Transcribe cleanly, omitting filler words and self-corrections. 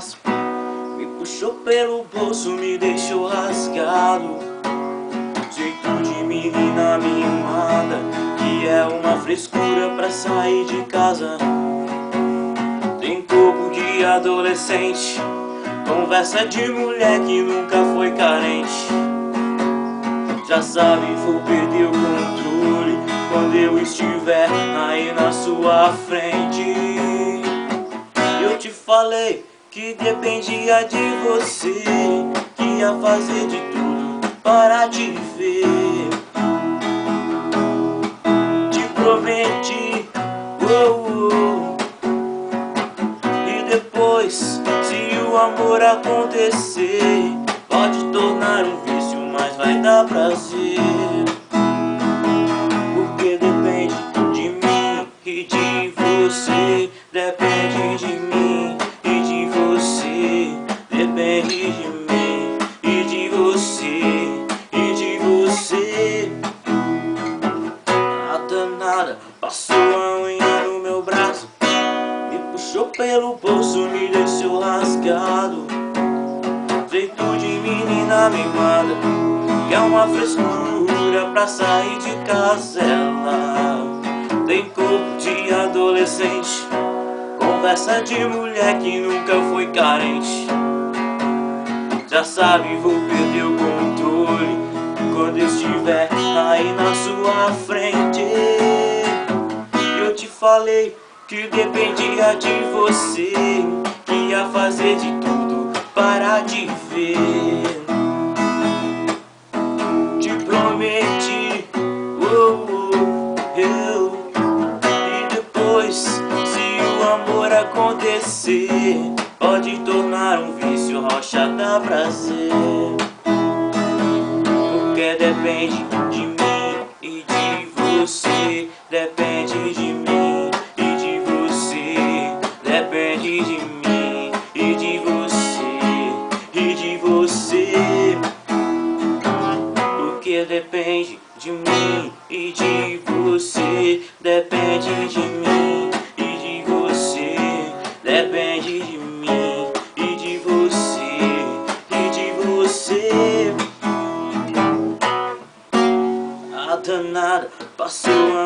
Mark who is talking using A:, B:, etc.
A: braço, me puxou pelo bolso, me deixou rasgado. Jeito de menina mimada, que é uma frescura pra sair de casa. Tem corpo de adolescente, conversa de mulher que nunca foi carente. Já sabe, vou perder o controle quando eu estiver aí na sua frente. Eu te falei que dependia de você, que ia fazer de tudo para te ver. Te prometi, oh, oh. E depois, se o amor acontecer, pode tornar um vício, mas vai dar prazer. Porque depende de mim e de você. Depende de mim e de você. Depende de mim e de você. E de você. A danada passou a unha no meu braço, me puxou pelo bolso, me deixou rasgado. Jeito de menina mimada, que é uma frescura pra sair de casa. Ela tem corpo de adolescente, conversa de mulher que nunca foi carente. Já sabe, vou perder o controle quando eu estiver aí na sua frente. Eu te falei que dependia de você, que ia fazer de tudo para te ver. Te prometi, oh, oh, eu. E depois, se o amor acontecer, pode tornar um vício, rocha dá prazer. Porque depende de mim e de você. Depende de mim e de você. Depende de mim e de você. E de você. Porque depende de mim e de você. Depende de mim e de você. Depende de mim e de você. E de você. A danada passou